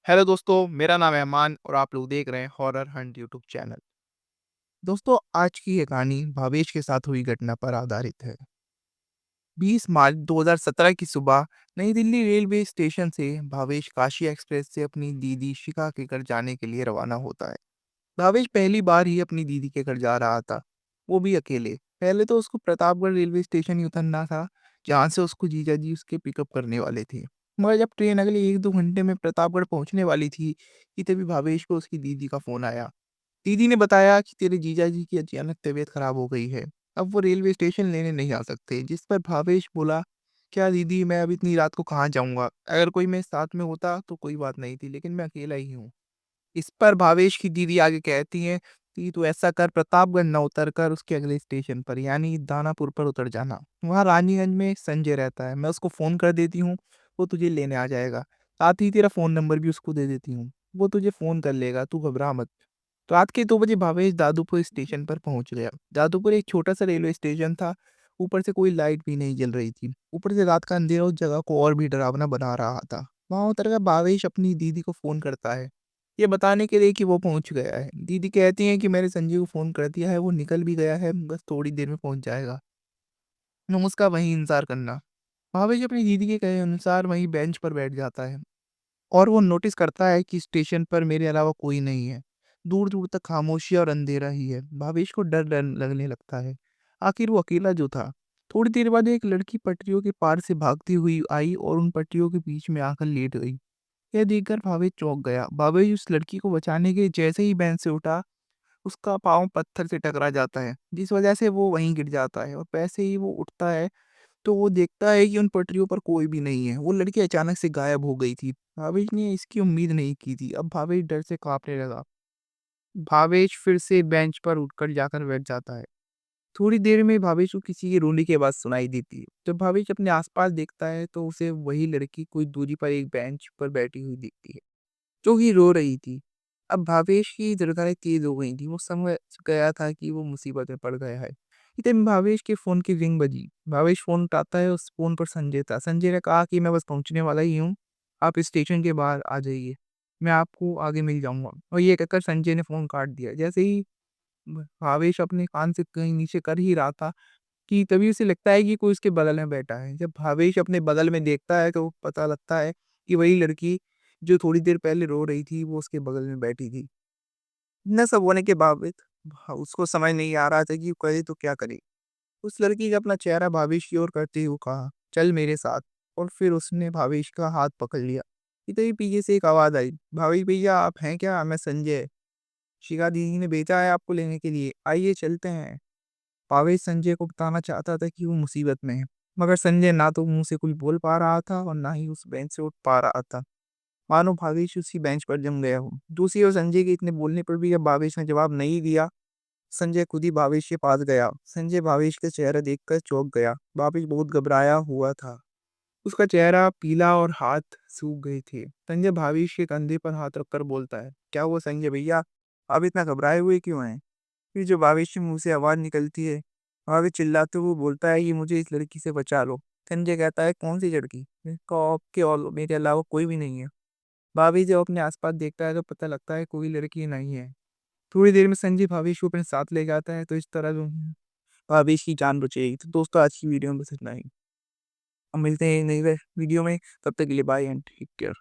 Hello दोस्तों, मेरा नाम है अमान और आप लोग देख रहे हैं हॉरर हंट यूट्यूब चैनल। दोस्तों, आज की ये कहानी भावेश के साथ हुई घटना पर आधारित है। 20 मार्च 2017 की सुबह नई दिल्ली रेलवे स्टेशन से भावेश काशी एक्सप्रेस से अपनी दीदी शिखा के घर जाने के लिए रवाना होता है। भावेश पहली बार ही अपनी दीदी के घर जा रहा था, वो भी अकेले। पहले तो उसको प्रतापगढ़ रेलवे स्टेशन ही उतरना था, जहाँ से उसको जीजा जी उसके पिकअप करने वाले थे। मगर जब ट्रेन अगले 1-2 घंटे में प्रतापगढ़ पहुँचने वाली थी, कि तभी भावेश को उसकी दीदी का फ़ोन आया। दीदी ने बताया कि तेरे जीजा जी की अचानक तबीयत खराब हो गई है। अब वो रेलवे स्टेशन लेने नहीं आ सकते, जिस पर भावेश बोला, क्या दीदी मैं अब इतनी रात को कहाँ जाऊँगा? अगर कोई मेरे साथ में होता तो कोई बात नहीं थी, लेकिन मैं अकेला ही हूँ। इस पर भावेश की दीदी आगे कहती हैं कि तू ऐसा कर, प्रतापगढ़ ना उतर कर उसके अगले स्टेशन पर यानी दानापुर पर उतर जाना। वहाँ रानीगंज में संजय रहता है, मैं उसको फ़ोन कर देती हूँ, वो तुझे लेने आ जाएगा। साथ ही तेरा फ़ोन नंबर भी उसको दे देती हूँ, वो तुझे फ़ोन कर लेगा, तू घबरा मत। रात के 2 बजे भावेश दादूपुर स्टेशन पर पहुँच गया। दादूपुर एक छोटा-सा रेलवे स्टेशन था, ऊपर से कोई लाइट भी नहीं जल रही थी। ऊपर से रात का अंधेरा उस जगह को और भी डरावना बना रहा था। वहाँ उतरकर भावेश अपनी दीदी को फ़ोन करता है, ये बताने के लिए कि वो पहुँच गया है। दीदी कहती हैं कि मैंने संजय को फ़ोन कर दिया है, वो निकल भी गया है, बस थोड़ी देर में पहुँच जाएगा। तुम उसका वहीं इंतज़ार करना। भावेश अपनी दीदी के कहे अनुसार वहीं बेंच पर बैठ जाता है। और वो नोटिस करता है कि स्टेशन पर मेरे अलावा कोई नहीं है। दूर-दूर तक खामोशी और अंधेरा ही है। भावेश को डर लगने लगता है। आखिर वो अकेला जो था। थोड़ी देर बाद एक लड़की पटरियों के पार से भागती हुई आई और उन पटरियों के बीच में आकर लेट गई। यह देखकर भावेश चौंक गया। भावेश उस लड़की को बचाने के जैसे ही बेंच से उठा, उसका पाँव पत्थर से टकरा जाता है, जिस वजह से वो वहीं गिर जाता है और जैसे ही वो उठता है तो वो देखता है कि उन पटरियों पर कोई भी नहीं है। वो लड़की अचानक से गायब हो गई थी। भावेश ने इसकी उम्मीद नहीं की थी। अब भावेश डर से काँपने लगा। भावेश फिर से बेंच पर उठकर जाकर बैठ जाता है। थोड़ी देर में भावेश को किसी की रोने की आवाज़ सुनाई देती है। जब भावेश अपने आस-पास देखता है तो उसे वही लड़की कुछ दूरी पर एक बेंच पर बैठी हुई दिखती है, जो कि रो रही थी। अब भावेश की धड़कनें तेज़ हो गई थी। वो समझ गया था कि वो मुसीबत में पड़ गया है। इतने में भावेश के फ़ोन की रिंग बजी। भावेश फ़ोन उठाता है, उस फ़ोन पर संजय था। संजय ने कहा कि मैं बस पहुँचने वाला ही हूँ, आप स्टेशन के बाहर आ जाइए, मैं आपको आगे मिल जाऊँगा। और ये कहकर संजय ने फ़ोन काट दिया। जैसे ही भावेश अपने कान से कहीं नीचे कर ही रहा था कि तभी उसे लगता है कि कोई उसके बगल में बैठा है। जब भावेश अपने बगल में देखता है तो पता लगता है कि वही लड़की जो थोड़ी देर पहले रो रही थी, वो उसके बगल में बैठी थी। इतना सब होने के बावजूद उसको समझ नहीं आ रहा था कि वो करे तो क्या करे। उस लड़की ने अपना चेहरा भावेश की ओर करते हुए कहा, चल मेरे साथ। और फिर उसने भावेश का हाथ पकड़ लिया। इतने पीछे से एक आवाज़ आई, भावेश भैया आप हैं क्या? मैं संजय, शिखा दीदी ने भेजा है आपको लेने के लिए, आइए चलते हैं। भावेश संजय को बताना चाहता था कि वो मुसीबत में है, मगर संजय ना तो मुँह से कुछ बोल पा रहा था और ना ही उस बेंच से उठ पा रहा था। मानो भावेश उसी बेंच पर जम गया हो। दूसरी ओर संजय के इतने बोलने पर भी जब भावेश ने जवाब नहीं दिया, संजय खुद ही भावेश के पास गया। संजय भावेश का चेहरा देखकर चौंक गया। भावेश बहुत घबराया हुआ था। उसका चेहरा पीला और हाथ सूख गए थे। संजय भावेश के कंधे पर हाथ रखकर बोलता है, क्या हुआ संजय भैया? आप इतना घबराए हुए क्यों हैं? फिर जो भावेश के मुँह से आवाज़ निकलती है, भावेश चिल्लाते हुए बोलता है कि मुझे इस लड़की से बचा लो। संजय कहता है, कौन सी लड़की? मैंने कहा, आपके और मेरे अलावा कोई भी नहीं है। भाभी जब अपने आस-पास देखता है तो पता लगता है कोई लड़की नहीं है। थोड़ी देर में संजय भावेश को अपने साथ ले जाता है तो इस तरह जो है भावेश की जान बचेगी। तो दोस्तों आज की वीडियो में बस इतना ही। अब मिलते हैं नई वीडियो में, तब तक के लिए बाय एंड टेक केयर।